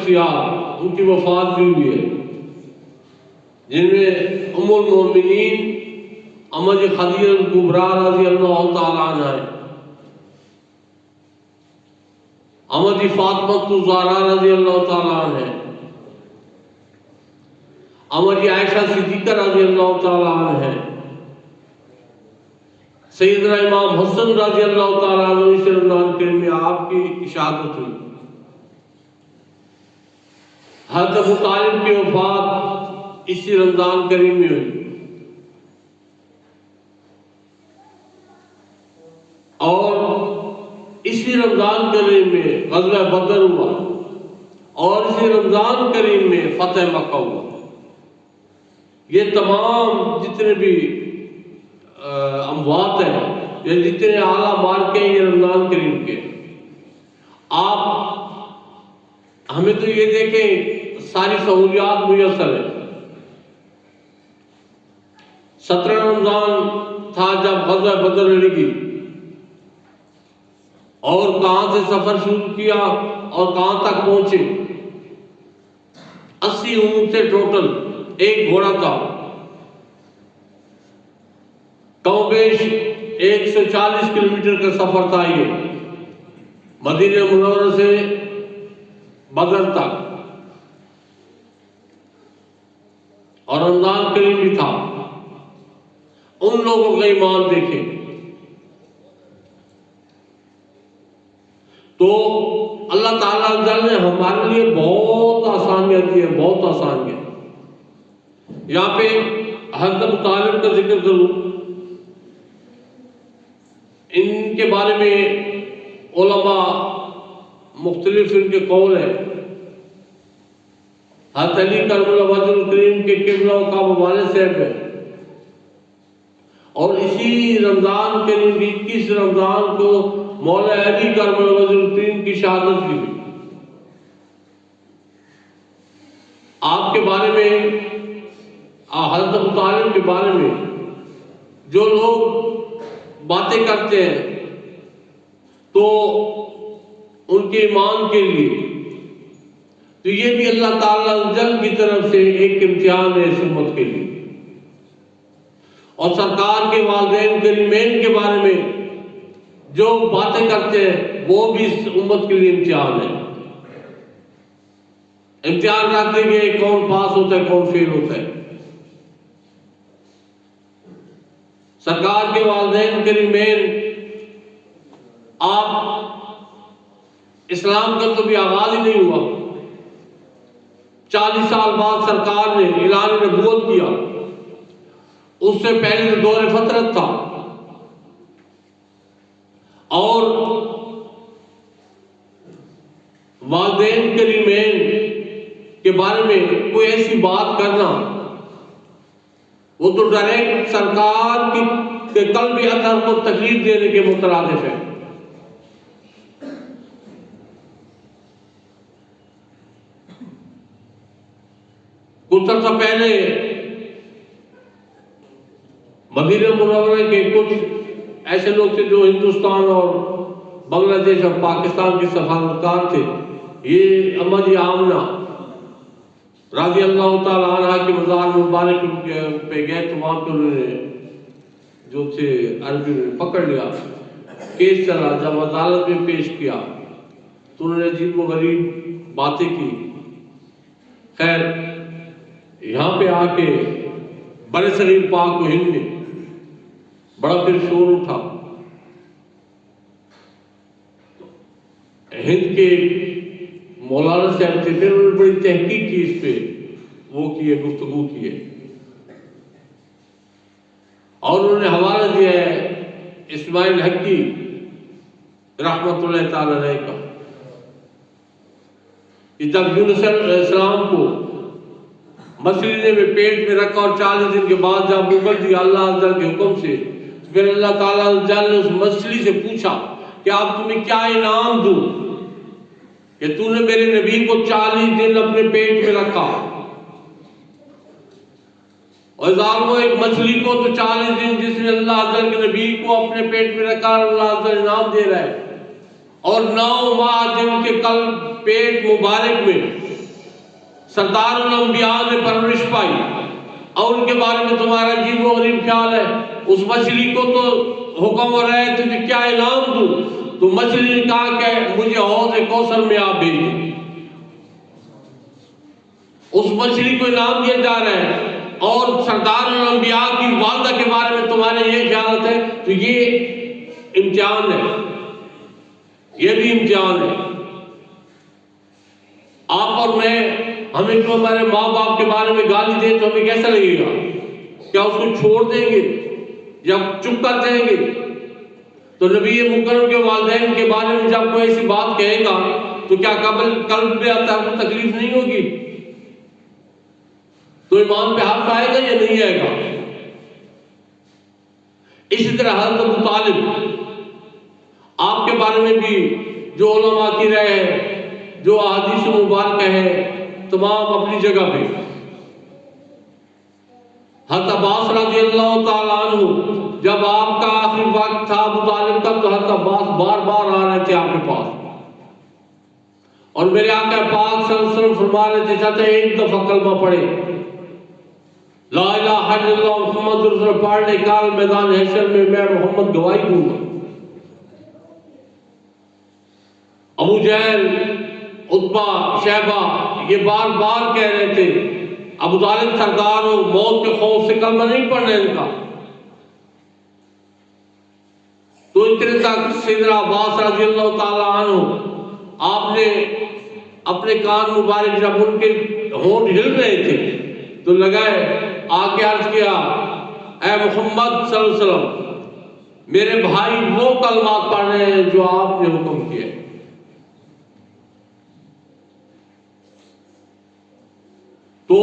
शख्सियात उनकी वफात भी हुई है, जिनमें उम्मुल मोमिनीन अम्मा जी खदीजा कुबरा रज़ी अल्लाह तआला अन्हा है, अम्मा जी फातिमा ज़हरा रज़ी अल्लाह तआला अन्हा है, अम्मा जी आयशा सिद्दीक़ा रज़ी अल्लाह तआला अन्हा है, सैयदना इमाम हसन रज़ी अल्लाह तआला अन्हु इस रमज़ान करीम में आपकी शहादत हुई। हज़रत अबू तालिब की वफ़ात इसी रमज़ान करीम में हुई और इसी रमज़ान करीम में ग़ज़वा बदर हुआ और इसी रमज़ान करीम में फ़तह मक्का हुआ। ये तमाम जितने भी अमवात हैं, ये जितने आला मार्के हैं, ये रमज़ान करीम के। आप हमें तो ये देखें सारी सहूलियात मुयस्सर है। 17 रमज़ान था जब ग़ज़वा बदर लड़ी और कहाँ से सफ़र शुरू किया और कहाँ तक पहुँचे। 80 ऊँट थे टोटल, एक घोड़ा था, कमोबेश 140 किलोमीटर का सफर था ये मदीना मुनव्वरा से बदर तक, और रमज़ान करीम भी था। उन लोगों का ईमान देखें तो अल्लाह ताला ने हमारे लिए बहुत आसानियां दी है, बहुत आसानियां। यहाँ पे हज़रत अबू तालिब का जिक्र करूं, इनके बारे में उलमा मुख्तलिफ इनके कौल है। हज़रत अली करमुल्लाह वजहुल करीम के किबला का मुबालिग साहब है और इसी रमज़ान के 21 रमज़ान को मौला अली करमुल्लाह वजहुल करीम की शहादत भी हुई। आपके बारे में, हज़रत अबू तालिब के बारे में जो लोग बातें करते हैं तो उनके ईमान के लिए तो ये भी अल्लाह ताला जल की तरफ से एक इम्तिहान है इस उम्मत के लिए। और सरकार के वालिदैन करीमैन के बारे में जो बातें करते हैं वो भी इस उम्मत के लिए इम्तिहान है। इम्तिहान रख देंगे कौन पास होता है कौन फेल होता है। सरकार के वालिदैन करीमैन, आप इस्लाम का तो भी आगाज ही नहीं हुआ, 40 साल बाद सरकार ने ऐलान नबूवत किया। उससे पहले तो दौर फतरत था और वालिदैन करीमैन के बारे में कोई ऐसी बात करना वो तो डायरेक्ट सरकार के कल्ब अतर को तकलीफ देने के मुतरादिफ है। कुछ अर्सा पहले मदीना मुनव्वरा के कुछ ऐसे लोग थे जो हिंदुस्तान और बांग्लादेश और पाकिस्तान के सफारतकार थे। ये अम्मा जी आमना राज़ी अल्लाह ताला अन्हा के मज़ार मुबारक पे गए तो वहाँ पे उन्होंने जो थे अरबी में पकड़ लिया, केस चला। जब अदालत में पेश किया तो उन्होंने अजीब व गरीब बातें की। खैर यहाँ पे आके बड़े सगीर पाक व हिंद में बड़ा फिर शोर उठा। हिंद के मौलाना साहब थे, फिर उन्होंने बड़ी तहकीक की, इस पे वो किए, गुफ्तगू किए और उन्होंने हवाला दिया है इस्माइल हक्की रहमतुल्लाह ताला अलैह का। जब यूनुस अलैहिस्सलाम को मछली ने पेट में रखा और 40 दिन के बाद जब उगल दिया अल्लाह अज़्ज़ा के हुक्म से, फिर अल्लाह ताला ने उस मछली से पूछा कि आप तुम्हें क्या इनाम दूं कि तूने मेरे नबी को 40 दिन अपने पेट में रखा। और जालिमों, एक मछली को तो 40 दिन जिसने अल्लाह अज़्ज़ा के नबी को अपने पेट में रखा, अल्लाह अज़्ज़ा इनाम दे रहा है। और 9 माह जिनके कल पेट मुबारक में सरदारुल अंबिया ने परवरिश पाई और उनके बारे में तुम्हारा अजीब और गरीब ख्याल है। उस मछली को तो हुक्म हो रहा है तुझे क्या इनाम दूं, तो मछली ने कहा कि मुझे हौज़ कौसर में आप भेज दें। उस मछली को इनाम दिया जा रहा है। और सरदारुल अंबिया की वालदा के बारे में तुम्हारे ये ख्याल है, तो ये इम्तिहान है, ये भी इम्तिहान है। आप और मैं, हमें जो हमारे माँ बाप के बारे में गाली दे तो हमें कैसा लगेगा? क्या उसको छोड़ देंगे या चुप कर देंगे? तो नबी मुकर्रम के वालिदैन के बारे में जब कोई ऐसी बात कहेगा तो क्या कल्ब में आता है तकलीफ नहीं होगी? तो ईमान पे हर्फ आएगा या नहीं आएगा? इसी तरह हज़रत अबू तालिब आपके बारे में भी जो उलमा की राय है, जो अहादीस मुबारक है, तमाम अपनी जगह पे। हज़रत अब्बास रज़ियल्लाहु ताला अन्हु, जब आपका आखिरी वक्त था अबू तालिब का, तो हज़रत अब्बास बार बार आ रहे थे आपके पास और मेरे आका पाक सल्लल्लाहु अलैहि वसल्लम फरमा रहे थे, चाचा एक दफा कलमा पढ़े, ला इलाहा इल्लल्लाह मुहम्मद रसूलुल्लाह पढ़ने काल मैदान हशर में मैं मोहम्मद गवाही दूंगा। अबू जहल, उतबा, शैबा ये बार बार कह रहे थे अबू तालिब सरदार हो, मौत के खौफ से कलमा नहीं पढ़ने इनका। तो इतने तक सैयदना अब्बास रज़ियल्लाहु ताला अन्हु, आपने अपने कान मुबारक जब उनके होंठ हिल रहे थे तो लगाए, आके अर्ज किया, ऐ मोहम्मद सल्लल्लाहु अलैहि वसल्लम, मेरे भाई वो कलमात पढ़ रहे हैं जो आपने हुक्म किया। तो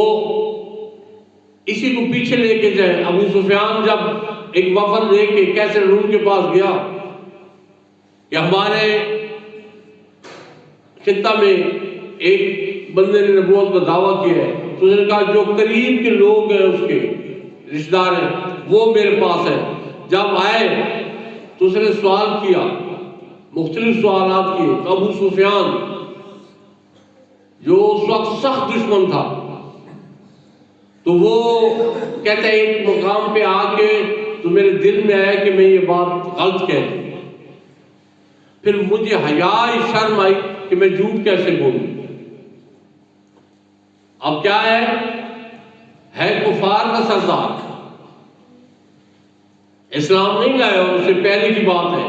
इसी को पीछे लेके जाए, अबू सुफियान जब एक वफद लेके कैसर रूम के पास गया कि हमारे खित्ता में एक बंदे ने नबूवत का दावा किया है, तो उसने कहा जो करीब के लोग हैं, उसके रिश्तेदार हैं, वो मेरे पास है। जब आए तो उसने सवाल किया, मुख्तलिफ सवालात किए। तो अबू सुफियान जो उस वक्त सख्त दुश्मन था, तो वो कहते हैं एक मुकाम पे आके तो मेरे दिल में आया कि मैं ये बात गलत कह दूं। फिर मुझे हया शर्म आई कि मैं झूठ कैसे बोलूं। अब क्या है कुफार का सरदार, इस्लाम नहीं लाया, उससे पहले की बात है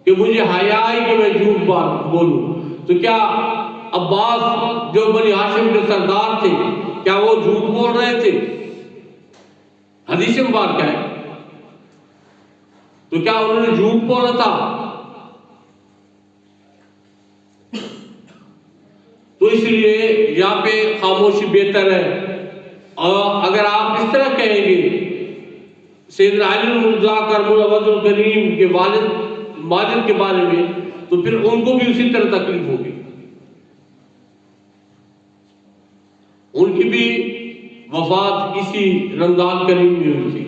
कि मुझे हया आई कि मैं झूठ बात बोलूं। तो क्या अब्बास जो बनी हाशिम के सरदार थे, क्या वो झूठ बोल रहे थे? हदीस मुबारक है, तो क्या उन्होंने झूठ बोला था? तो इसलिए यहाँ पे खामोशी बेहतर है। और अगर आप इस तरह कहेंगे सैयदना अली मुर्तज़ा करमुल करीम के माजिद के बारे में, तो फिर उनको भी उसी तरह तकलीफ होगी। उनकी भी वफात इसी रमजान करीम में हुई थी।